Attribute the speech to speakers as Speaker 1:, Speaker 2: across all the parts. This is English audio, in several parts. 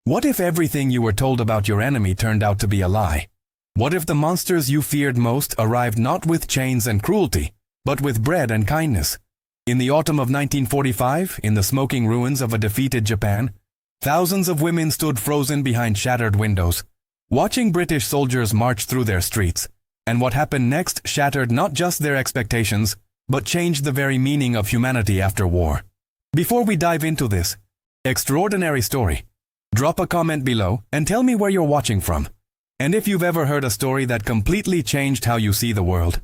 Speaker 1: What if everything you were told about your enemy turned out to be a lie? What if the monsters you feared most arrived not with chains and cruelty, but with bread and kindness? In the autumn of 1945, in the smoking ruins of a defeated Japan, thousands of women stood frozen behind shattered windows, watching British soldiers march through their streets. And what happened next shattered not just their expectations, but changed the very meaning of humanity after war. Before we dive into this extraordinary story, drop a comment below and tell me where you're watching from. And if you've ever heard a story that completely changed how you see the world.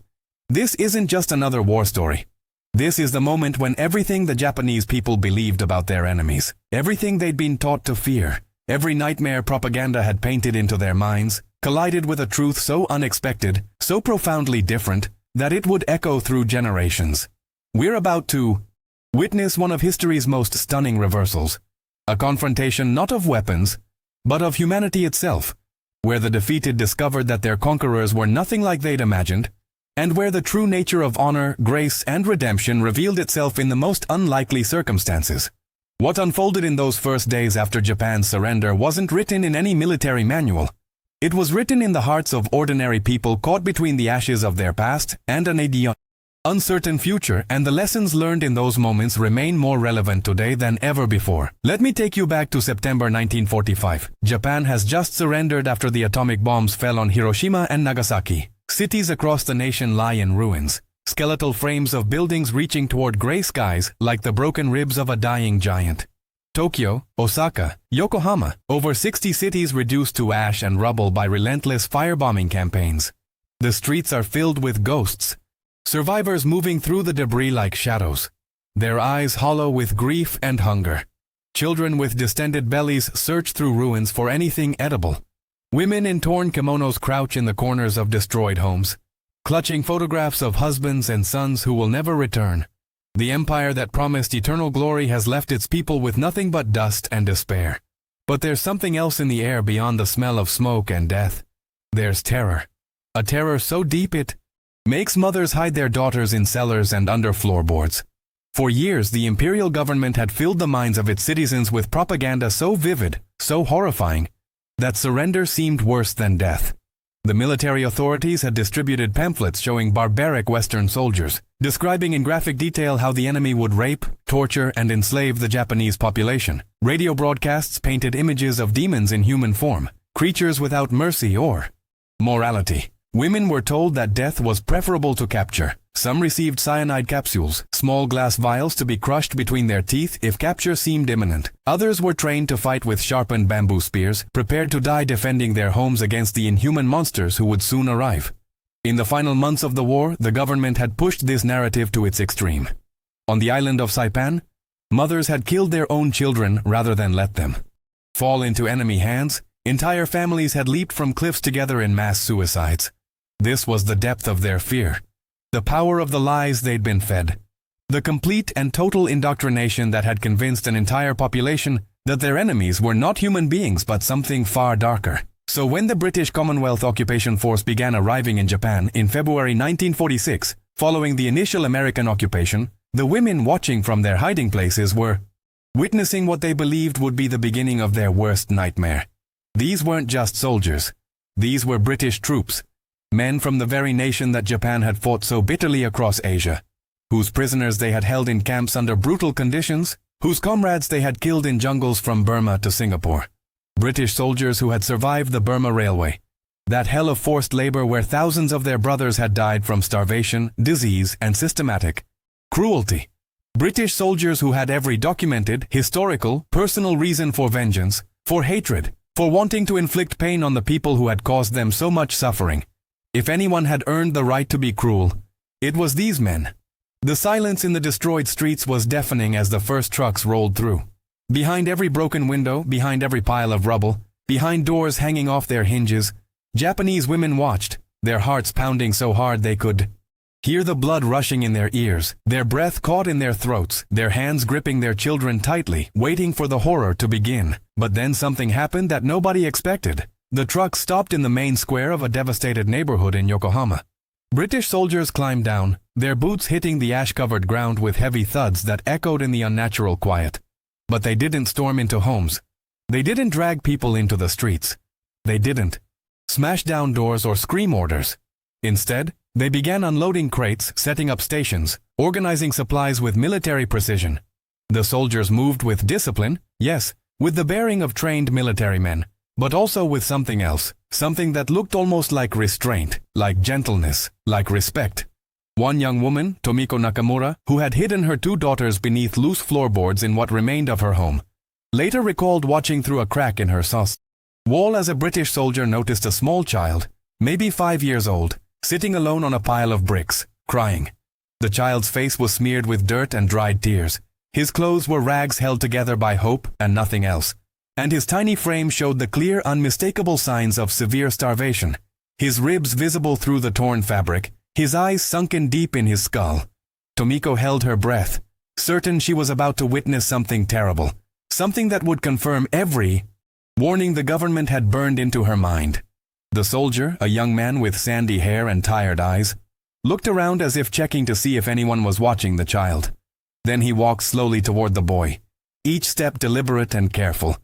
Speaker 1: This isn't just another war story. This is the moment when everything the Japanese people believed about their enemies, everything they'd been taught to fear, every nightmare propaganda had painted into their minds, collided with a truth so unexpected, so profoundly different, that it would echo through generations. We're about to witness one of history's most stunning reversals, a confrontation not of weapons, but of humanity itself, where the defeated discovered that their conquerors were nothing like they'd imagined, and where the true nature of honor, grace, and redemption revealed itself in the most unlikely circumstances. What unfolded in those first days after Japan's surrender wasn't written in any military manual. It was written in the hearts of ordinary people caught between the ashes of their past and an uncertain future, and the lessons learned in those moments remain more relevant today than ever before. Let me take you back to September 1945. Japan has just surrendered after the atomic bombs fell on Hiroshima and Nagasaki. Cities across the nation lie in ruins, skeletal frames of buildings reaching toward gray skies like the broken ribs of a dying giant. Tokyo, Osaka, Yokohama, over 60 cities reduced to ash and rubble by relentless firebombing campaigns. The streets are filled with ghosts, survivors moving through the debris like shadows, their eyes hollow with grief and hunger. Children with distended bellies search through ruins for anything edible. Women in torn kimonos crouch in the corners of destroyed homes, clutching photographs of husbands and sons who will never return. The empire that promised eternal glory has left its people with nothing but dust and despair. But there's something else in the air beyond the smell of smoke and death. There's terror. A terror so deep it makes mothers hide their daughters in cellars and under floorboards. For years, the imperial government had filled the minds of its citizens with propaganda so vivid, so horrifying, that surrender seemed worse than death. The military authorities had distributed pamphlets showing barbaric Western soldiers, describing in graphic detail how the enemy would rape, torture, and enslave the Japanese population. Radio broadcasts painted images of demons in human form, creatures without mercy or morality. Women were told that death was preferable to capture. Some received cyanide capsules, small glass vials to be crushed between their teeth if capture seemed imminent. Others were trained to fight with sharpened bamboo spears, prepared to die defending their homes against the inhuman monsters who would soon arrive. In the final months of the war, the government had pushed this narrative to its extreme. On the island of Saipan, mothers had killed their own children rather than let them fall into enemy hands. Entire families had leaped from cliffs together in mass suicides. This was the depth of their fear, the power of the lies they'd been fed, the complete and total indoctrination that had convinced an entire population that their enemies were not human beings but something far darker. So when the British Commonwealth Occupation Force began arriving in Japan in February 1946, following the initial American occupation, the women watching from their hiding places were witnessing what they believed would be the beginning of their worst nightmare. These weren't just soldiers. These were British troops. Men from the very nation that Japan had fought so bitterly across Asia, whose prisoners they had held in camps under brutal conditions, whose comrades they had killed in jungles from Burma to Singapore. British soldiers who had survived the Burma Railway, that hell of forced labor where thousands of their brothers had died from starvation, disease, and systematic cruelty. British soldiers who had every documented, historical, personal reason for vengeance, for hatred, for wanting to inflict pain on the people who had caused them so much suffering. If anyone had earned the right to be cruel, it was these men. The silence in the destroyed streets was deafening as the first trucks rolled through. Behind every broken window, behind every pile of rubble, behind doors hanging off their hinges, Japanese women watched, their hearts pounding so hard they could hear the blood rushing in their ears, their breath caught in their throats, their hands gripping their children tightly, waiting for the horror to begin. But then something happened that nobody expected. The truck stopped in the main square of a devastated neighborhood in Yokohama. British soldiers climbed down, their boots hitting the ash-covered ground with heavy thuds that echoed in the unnatural quiet. But they didn't storm into homes. They didn't drag people into the streets. They didn't smash down doors or scream orders. Instead, they began unloading crates, setting up stations, organizing supplies with military precision. The soldiers moved with discipline, yes, with the bearing of trained military men, but also with something else, something that looked almost like restraint, like gentleness, like respect. One young woman, Tomiko Nakamura, who had hidden her 2 daughters beneath loose floorboards in what remained of her home, later recalled watching through a crack in her sauce wall as a British soldier noticed a small child, maybe 5 years old, sitting alone on a pile of bricks, crying. The child's face was smeared with dirt and dried tears. His clothes were rags held together by hope and nothing else. And his tiny frame showed the clear, unmistakable signs of severe starvation. His ribs visible through the torn fabric, his eyes sunken deep in his skull. Tomiko held her breath, certain she was about to witness something terrible, something that would confirm every warning the government had burned into her mind. The soldier, a young man with sandy hair and tired eyes, looked around as if checking to see if anyone was watching the child. Then he walked slowly toward the boy, each step deliberate and careful,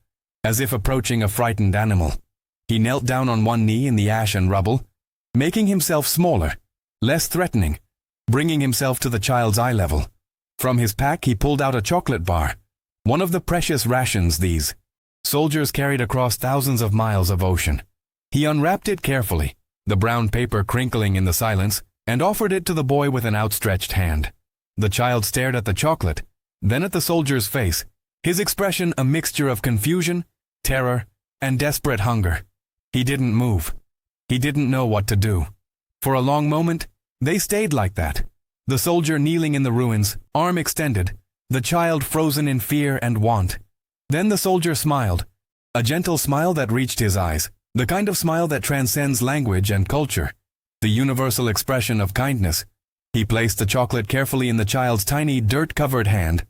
Speaker 1: as if approaching a frightened animal. He knelt down on one knee in the ash and rubble, making himself smaller, less threatening, bringing himself to the child's eye level. From his pack he pulled out a chocolate bar, one of the precious rations these soldiers carried across thousands of miles of ocean. He unwrapped it carefully, the brown paper crinkling in the silence, and offered it to the boy with an outstretched hand. The child stared at the chocolate, then at the soldier's face, his expression a mixture of confusion, terror, and desperate hunger. He didn't move. He didn't know what to do. For a long moment, they stayed like that. The soldier kneeling in the ruins, arm extended, the child frozen in fear and want. Then the soldier smiled, a gentle smile that reached his eyes, the kind of smile that transcends language and culture, the universal expression of kindness. He placed the chocolate carefully in the child's tiny, dirt-covered hand,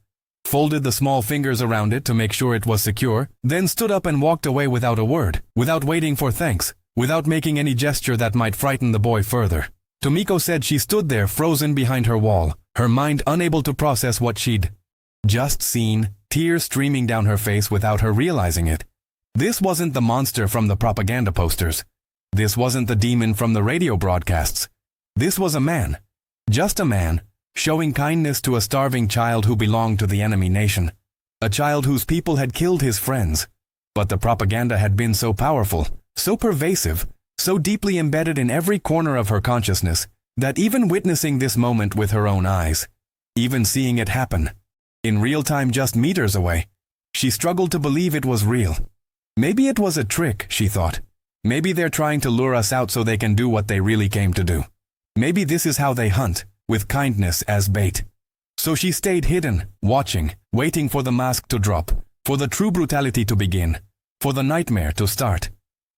Speaker 1: folded the small fingers around it to make sure it was secure, then stood up and walked away without a word, without waiting for thanks, without making any gesture that might frighten the boy further. Tomiko said she stood there frozen behind her wall, her mind unable to process what she'd just seen, tears streaming down her face without her realizing it. This wasn't the monster from the propaganda posters. This wasn't the demon from the radio broadcasts. This was a man, just a man, showing kindness to a starving child who belonged to the enemy nation. A child whose people had killed his friends. But the propaganda had been so powerful, so pervasive, so deeply embedded in every corner of her consciousness, that even witnessing this moment with her own eyes, even seeing it happen, in real time just meters away, she struggled to believe it was real. Maybe it was a trick, she thought. Maybe they're trying to lure us out so they can do what they really came to do. Maybe this is how they hunt, with kindness as bait. So she stayed hidden, watching, waiting for the mask to drop, for the true brutality to begin, for the nightmare to start.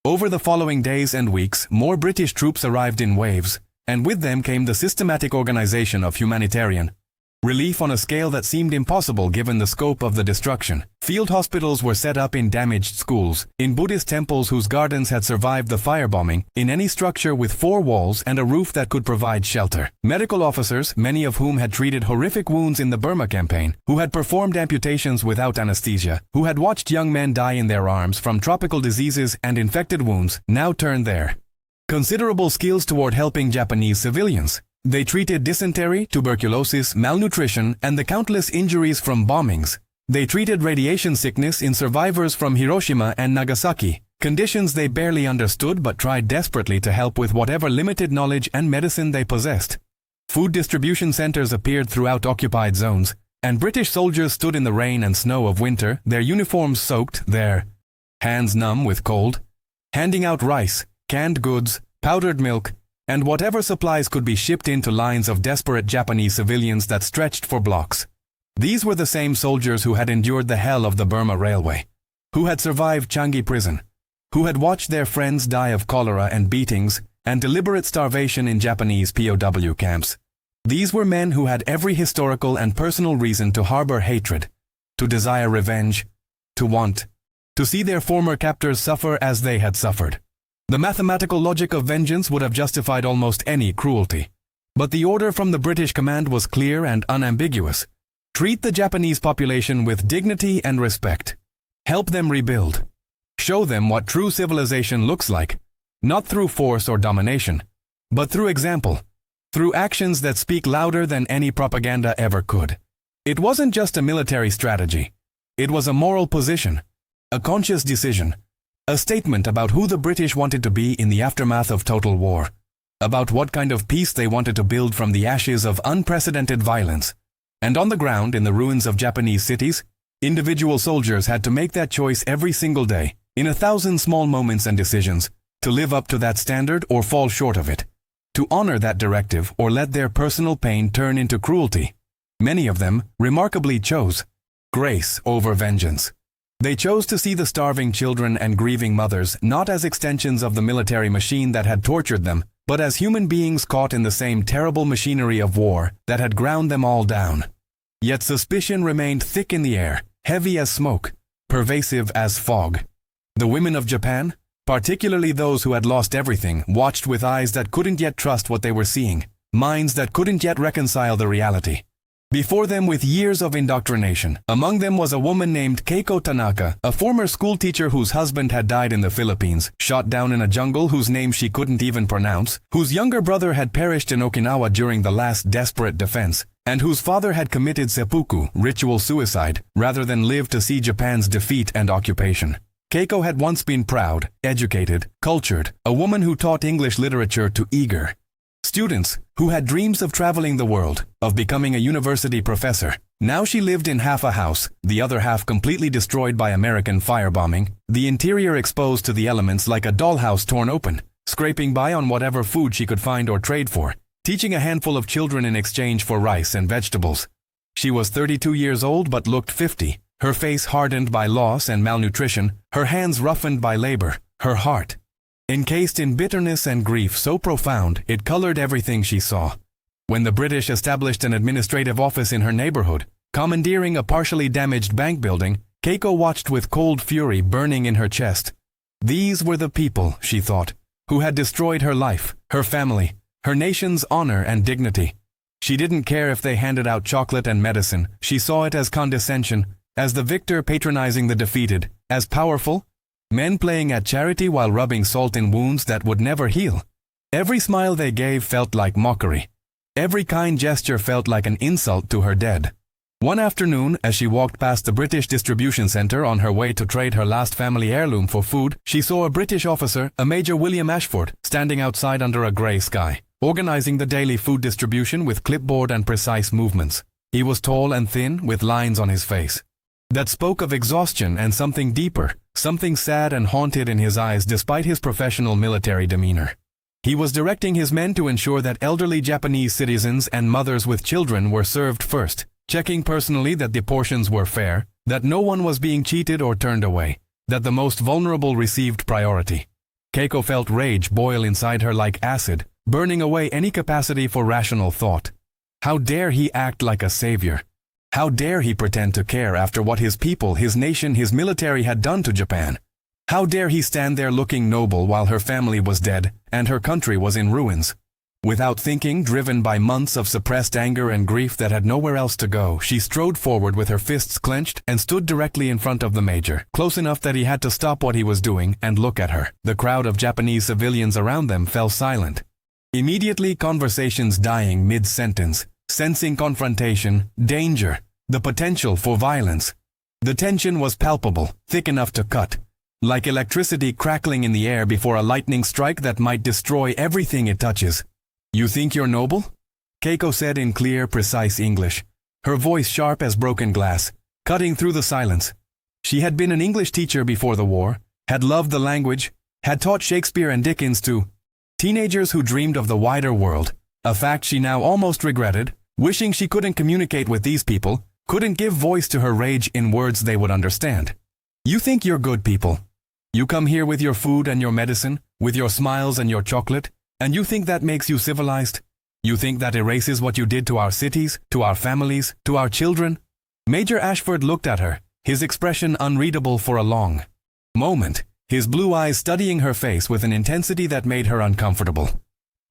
Speaker 1: Over the following days and weeks, more British troops arrived in waves, and with them came the systematic organization of humanitarian relief on a scale that seemed impossible given the scope of the destruction. Field hospitals were set up in damaged schools, in Buddhist temples whose gardens had survived the firebombing, in any structure with 4 walls and a roof that could provide shelter. Medical officers, many of whom had treated horrific wounds in the Burma campaign, who had performed amputations without anesthesia, who had watched young men die in their arms from tropical diseases and infected wounds, now turned their considerable skills toward helping Japanese civilians. They treated dysentery, tuberculosis, malnutrition, and the countless injuries from bombings. They treated radiation sickness in survivors from Hiroshima and Nagasaki, conditions they barely understood but tried desperately to help with whatever limited knowledge and medicine they possessed. Food distribution centers appeared throughout occupied zones, and British soldiers stood in the rain and snow of winter, their uniforms soaked, their hands numb with cold, handing out rice, canned goods, powdered milk, and whatever supplies could be shipped into lines of desperate Japanese civilians that stretched for blocks. These were the same soldiers who had endured the hell of the Burma Railway, who had survived Changi prison, who had watched their friends die of cholera and beatings and deliberate starvation in Japanese POW camps. These were men who had every historical and personal reason to harbor hatred, to desire revenge, to want, to see their former captors suffer as they had suffered. The mathematical logic of vengeance would have justified almost any cruelty. But the order from the British command was clear and unambiguous. Treat the Japanese population with dignity and respect. Help them rebuild. Show them what true civilization looks like, not through force or domination, but through example, through actions that speak louder than any propaganda ever could. It wasn't just a military strategy. It was a moral position, a conscious decision, a statement about who the British wanted to be in the aftermath of total war, about what kind of peace they wanted to build from the ashes of unprecedented violence. And on the ground, in the ruins of Japanese cities, individual soldiers had to make that choice every single day, in 1,000 small moments and decisions, to live up to that standard or fall short of it, to honor that directive or let their personal pain turn into cruelty. Many of them, remarkably, chose grace over vengeance. They chose to see the starving children and grieving mothers not as extensions of the military machine that had tortured them, but as human beings caught in the same terrible machinery of war that had ground them all down. Yet suspicion remained thick in the air, heavy as smoke, pervasive as fog. The women of Japan, particularly those who had lost everything, watched with eyes that couldn't yet trust what they were seeing, minds that couldn't yet reconcile the reality. Before them, with years of indoctrination, among them was a woman named Keiko Tanaka, a former schoolteacher whose husband had died in the Philippines, shot down in a jungle whose name she couldn't even pronounce, whose younger brother had perished in Okinawa during the last desperate defense, and whose father had committed seppuku, ritual suicide, rather than live to see Japan's defeat and occupation. Keiko had once been proud, educated, cultured, a woman who taught English literature to eager students, who had dreams of traveling the world, of becoming a university professor. Now she lived in half a house, the other half completely destroyed by American firebombing, the interior exposed to the elements like a dollhouse torn open, scraping by on whatever food she could find or trade for, teaching a handful of children in exchange for rice and vegetables. She was 32 years old but looked 50, her face hardened by loss and malnutrition, her hands roughened by labor, her heart encased in bitterness and grief so profound it colored everything she saw. When the British established an administrative office in her neighborhood, commandeering a partially damaged bank building, Keiko watched with cold fury burning in her chest. These were the people, she thought, who had destroyed her life, her family, her nation's honor and dignity. She didn't care if they handed out chocolate and medicine. She saw it as condescension, as the victor patronizing the defeated, as powerful men playing at charity while rubbing salt in wounds that would never heal. Every smile they gave felt like mockery. Every kind gesture felt like an insult to her dead. One afternoon, as she walked past the British distribution center on her way to trade her last family heirloom for food, she saw a British officer, a Major William Ashford, standing outside under a grey sky, organizing the daily food distribution with clipboard and precise movements. He was tall and thin, with lines on his face that spoke of exhaustion and something deeper, something sad and haunted in his eyes despite his professional military demeanor. He was directing his men to ensure that elderly Japanese citizens and mothers with children were served first, checking personally that the portions were fair, that no one was being cheated or turned away, that the most vulnerable received priority. Keiko felt rage boil inside her like acid, burning away any capacity for rational thought. How dare he act like a savior? How dare he pretend to care after what his people, his nation, his military had done to Japan? How dare he stand there looking noble while her family was dead and her country was in ruins? Without thinking, driven by months of suppressed anger and grief that had nowhere else to go, she strode forward with her fists clenched and stood directly in front of the major, close enough that he had to stop what he was doing and look at her. The crowd of Japanese civilians around them fell silent. Immediately, conversations dying mid-sentence, sensing confrontation, danger, the potential for violence. The tension was palpable, thick enough to cut, like electricity crackling in the air before a lightning strike that might destroy everything it touches. "You think you're noble?" Keiko said in clear, precise English, her voice sharp as broken glass, cutting through the silence. She had been an English teacher before the war, had loved the language, had taught Shakespeare and Dickens to teenagers who dreamed of the wider world, a fact she now almost regretted, wishing she couldn't communicate with these people, couldn't give voice to her rage in words they would understand. "You think you're good people. You come here with your food and your medicine, with your smiles and your chocolate, and you think that makes you civilized? You think that erases what you did to our cities, to our families, to our children?" Major Ashford looked at her, his expression unreadable for a long moment, his blue eyes studying her face with an intensity that made her uncomfortable.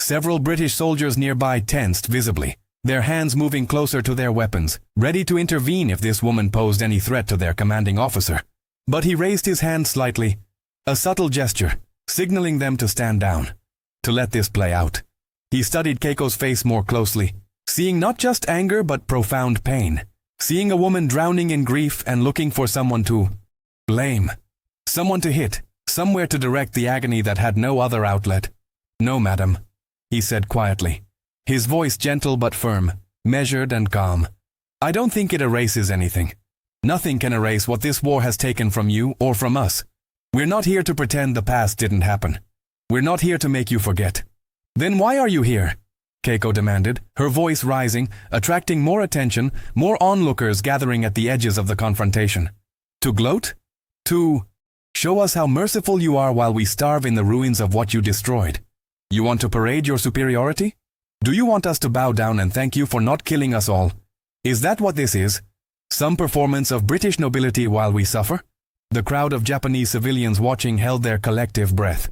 Speaker 1: Several British soldiers nearby tensed visibly, their hands moving closer to their weapons, ready to intervene if this woman posed any threat to their commanding officer. But he raised his hand slightly, a subtle gesture, signaling them to stand down, to let this play out. He studied Keiko's face more closely, seeing not just anger but profound pain, seeing a woman drowning in grief and looking for someone to blame, someone to hit, somewhere to direct the agony that had no other outlet. "No, madam," he said quietly, his voice gentle but firm, measured and calm. "I don't think it erases anything. Nothing can erase what this war has taken from you or from us. We're not here to pretend the past didn't happen. We're not here to make you forget." "Then why are you here?" Keiko demanded, her voice rising, attracting more attention, more onlookers gathering at the edges of the confrontation. "To gloat? To show us how merciful you are while we starve in the ruins of what you destroyed? You want to parade your superiority? Do you want us to bow down and thank you for not killing us all? Is that what this is? Some performance of British nobility while we suffer?" The crowd of Japanese civilians watching held their collective breath.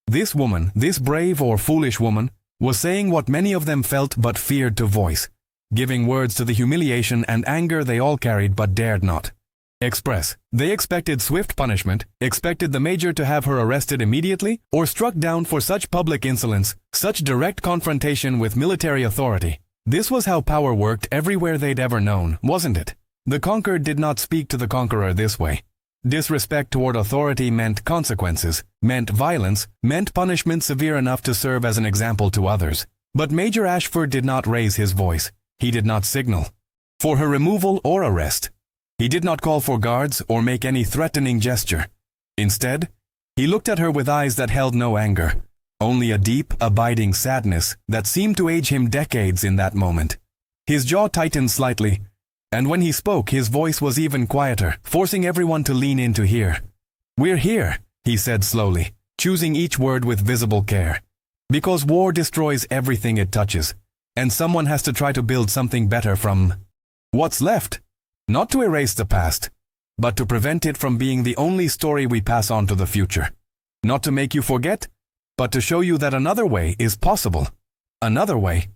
Speaker 1: This woman, this brave or foolish woman, was saying what many of them felt but feared to voice, giving words to the humiliation and anger they all carried but dared not express. They expected swift punishment, expected the major to have her arrested immediately, or struck down for such public insolence, such direct confrontation with military authority. This was how power worked everywhere they'd ever known, wasn't it? The conquered did not speak to the conqueror this way. Disrespect toward authority meant consequences, meant violence, meant punishment severe enough to serve as an example to others. But Major Ashford did not raise his voice. He did not signal for her removal or arrest. He did not call for guards or make any threatening gesture. Instead, he looked at her with eyes that held no anger, only a deep, abiding sadness that seemed to age him decades in that moment. His jaw tightened slightly, and when he spoke, his voice was even quieter, forcing everyone to lean in to hear. "We're here," he said slowly, choosing each word with visible care. "Because war destroys everything it touches, and someone has to try to build something better from what's left. Not to erase the past, but to prevent it from being the only story we pass on to the future. Not to make you forget, but to show you that another way is possible. Another way."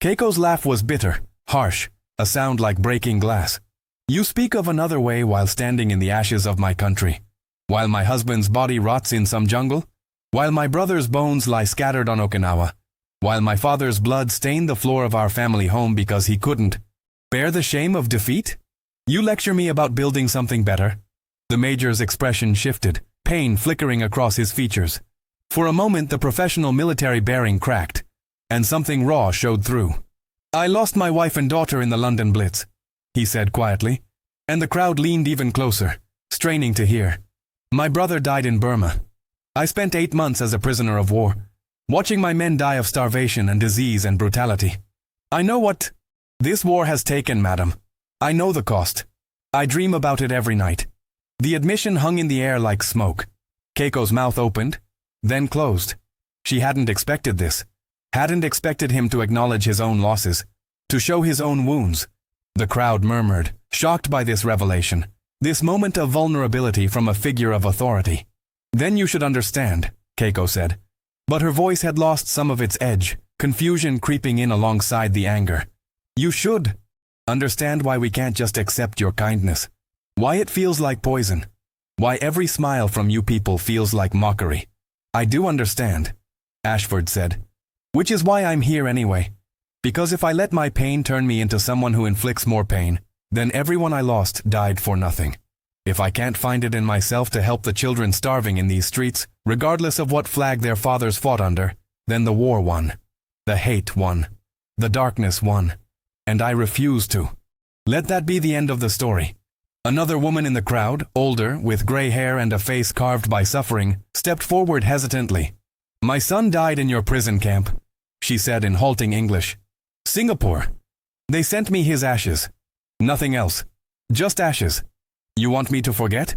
Speaker 1: Keiko's laugh was bitter, harsh, a sound like breaking glass. "You speak of another way while standing in the ashes of my country, while my husband's body rots in some jungle, while my brother's bones lie scattered on Okinawa, while my father's blood stained the floor of our family home because he couldn't bear the shame of defeat? You lecture me about building something better?" The major's expression shifted, pain flickering across his features. For a moment the professional military bearing cracked, and something raw showed through. "I lost my wife and daughter in the London Blitz," he said quietly, and the crowd leaned even closer, straining to hear. "My brother died in Burma. I spent 8 months as a prisoner of war, watching my men die of starvation and disease and brutality. I know what this war has taken, madam. I know the cost. I dream about it every night." The admission hung in the air like smoke. Keiko's mouth opened, then closed. She hadn't expected this, hadn't expected him to acknowledge his own losses, to show his own wounds. The crowd murmured, shocked by this revelation, this moment of vulnerability from a figure of authority. "Then you should understand," Keiko said. But her voice had lost some of its edge, confusion creeping in alongside the anger. "You should understand why we can't just accept your kindness. Why it feels like poison. Why every smile from you people feels like mockery." "I do understand," Ashford said. "Which is why I'm here anyway. Because if I let my pain turn me into someone who inflicts more pain, then everyone I lost died for nothing. If I can't find it in myself to help the children starving in these streets, regardless of what flag their fathers fought under, then the war won. The hate won. The darkness won. And I refuse to let that be the end of the story." Another woman in the crowd, older, with gray hair and a face carved by suffering, stepped forward hesitantly. "My son died in your prison camp," she said in halting English. "Singapore. They sent me his ashes. Nothing else. Just ashes. You want me to forget?"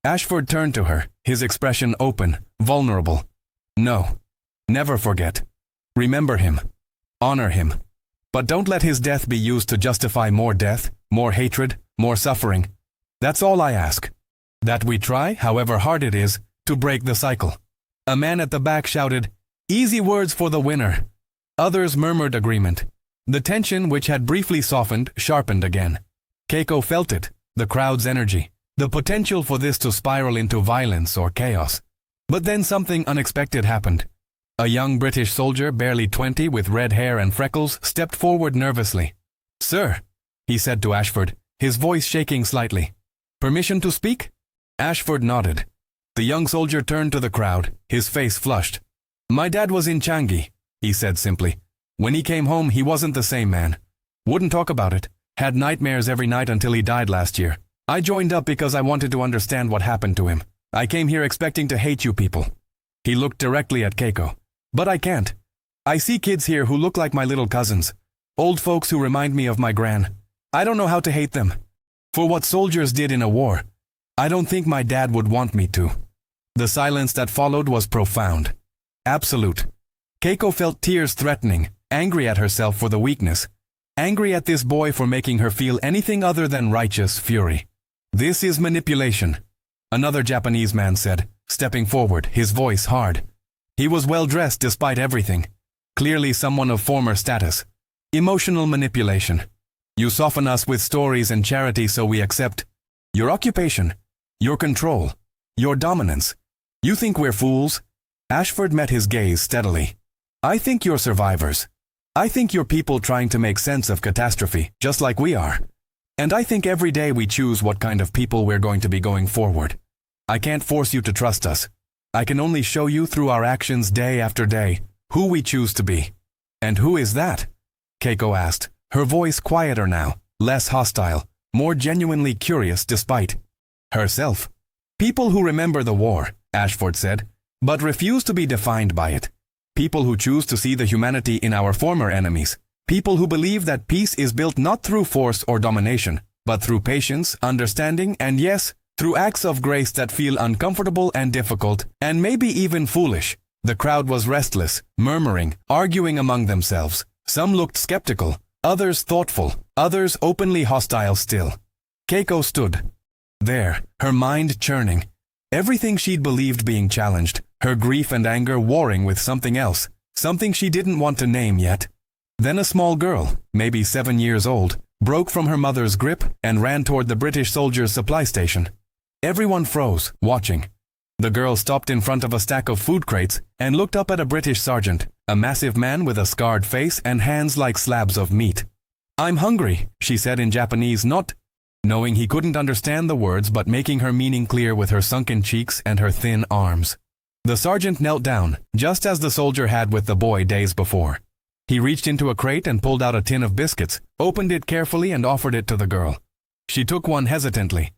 Speaker 1: Ashford turned to her, his expression open, vulnerable. "No. Never forget. Remember him. Honor him. But don't let his death be used to justify more death, more hatred, more suffering. That's all I ask. That we try, however hard it is, to break the cycle." A man at the back shouted, "Easy words for the winner." Others murmured agreement. The tension, which had briefly softened, sharpened again. Keiko felt it, the crowd's energy, The potential for this to spiral into violence or chaos. But then something unexpected happened. A young British soldier, barely 20, with red hair and freckles, stepped forward nervously. "Sir," he said to Ashford, his voice shaking slightly. "Permission to speak?" Ashford nodded. The young soldier turned to the crowd, his face flushed. "My dad was in Changi," he said simply. "When he came home, he wasn't the same man. Wouldn't talk about it. Had nightmares every night until he died last year. I joined up because I wanted to understand what happened to him. I came here expecting to hate you people." He looked directly at Keiko. "But I can't. I see kids here who look like my little cousins. Old folks who remind me of my gran. I don't know how to hate them. For what soldiers did in a war, I don't think my dad would want me to." The silence that followed was profound. Absolute. Keiko felt tears threatening, angry at herself for the weakness. Angry at this boy for making her feel anything other than righteous fury. "This is manipulation," another Japanese man said, stepping forward, his voice hard. He was well dressed despite everything. Clearly someone of former status. "Emotional manipulation. You soften us with stories and charity so we accept your occupation, your control, your dominance. You think we're fools?" Ashford met his gaze steadily. "I think you're survivors. I think you're people trying to make sense of catastrophe, just like we are. And I think every day we choose what kind of people we're going to be going forward. I can't force you to trust us. I can only show you through our actions day after day who we choose to be." "And who is that?" Keiko asked, her voice quieter now, less hostile, more genuinely curious despite herself. "People who remember the war," Ashford said, "but refuse to be defined by it. People who choose to see the humanity in our former enemies. People who believe that peace is built not through force or domination, but through patience, understanding, and yes, through acts of grace that feel uncomfortable and difficult, and maybe even foolish." The crowd was restless, murmuring, arguing among themselves. Some looked skeptical, others thoughtful, others openly hostile still. Keiko stood there, her mind churning. Everything she'd believed being challenged, her grief and anger warring with something else, something she didn't want to name yet. Then a small girl, maybe 7 years old, broke from her mother's grip and ran toward the British soldiers' supply station. Everyone froze, watching. The girl stopped in front of a stack of food crates and looked up at a British sergeant, a massive man with a scarred face and hands like slabs of meat. "I'm hungry," she said in Japanese, not knowing he couldn't understand the words but making her meaning clear with her sunken cheeks and her thin arms. The sergeant knelt down, just as the soldier had with the boy days before. He reached into a crate and pulled out a tin of biscuits, opened it carefully and offered it to the girl. She took one hesitantly,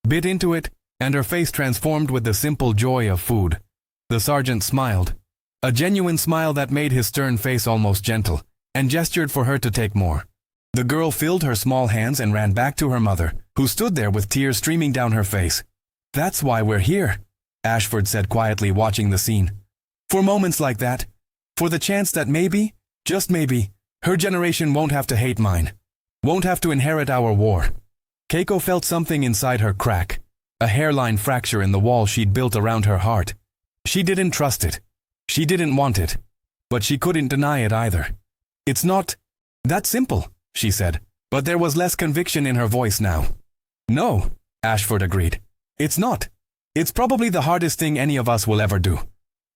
Speaker 1: bit into it, and her face transformed with the simple joy of food. The sergeant smiled, a genuine smile that made his stern face almost gentle, and gestured for her to take more. The girl filled her small hands and ran back to her mother, who stood there with tears streaming down her face. "That's why we're here," Ashford said quietly, watching the scene. "For moments like that, for the chance that maybe, just maybe, her generation won't have to hate mine, won't have to inherit our war." Keiko felt something inside her crack, a hairline fracture in the wall she'd built around her heart. She didn't trust it. She didn't want it. But she couldn't deny it either. "It's not that simple," she said, but there was less conviction in her voice now. "No," Ashford agreed. "It's not. It's probably the hardest thing any of us will ever do.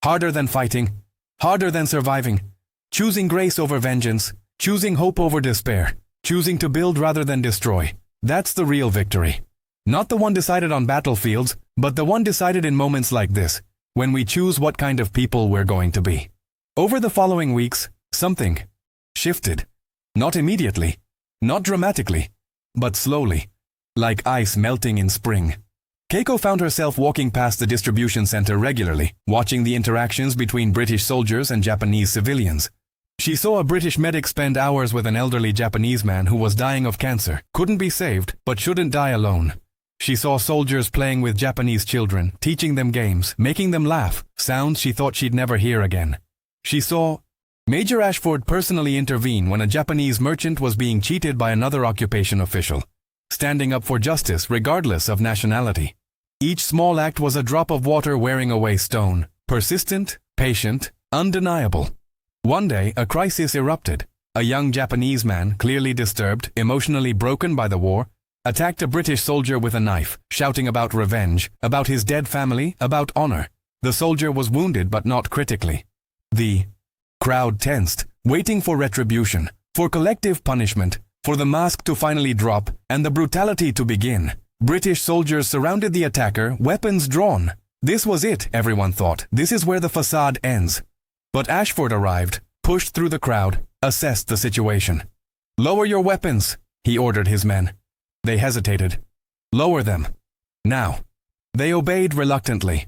Speaker 1: Harder than fighting, harder than surviving, choosing grace over vengeance, choosing hope over despair, choosing to build rather than destroy. That's the real victory. Not the one decided on battlefields, but the one decided in moments like this, when we choose what kind of people we're going to be." Over the following weeks, something shifted. Not immediately, not dramatically, but slowly, like ice melting in spring. Keiko found herself walking past the distribution center regularly, watching the interactions between British soldiers and Japanese civilians. She saw a British medic spend hours with an elderly Japanese man who was dying of cancer, couldn't be saved, but shouldn't die alone. She saw soldiers playing with Japanese children, teaching them games, making them laugh, sounds she thought she'd never hear again. She saw Major Ashford personally intervene when a Japanese merchant was being cheated by another occupation official, standing up for justice regardless of nationality. Each small act was a drop of water wearing away stone, persistent, patient, undeniable. One day, a crisis erupted. A young Japanese man, clearly disturbed, emotionally broken by the war, attacked a British soldier with a knife, shouting about revenge, about his dead family, about honor. The soldier was wounded but not critically. The crowd tensed, waiting for retribution, for collective punishment, for the mask to finally drop and the brutality to begin. British soldiers surrounded the attacker, weapons drawn. This was it, everyone thought. This is where the facade ends. But Ashford arrived, pushed through the crowd, assessed the situation. "Lower your weapons," he ordered his men. They hesitated. "Lower them. Now." They obeyed reluctantly.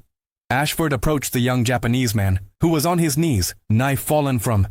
Speaker 1: Ashford approached the young Japanese man, who was on his knees, knife fallen from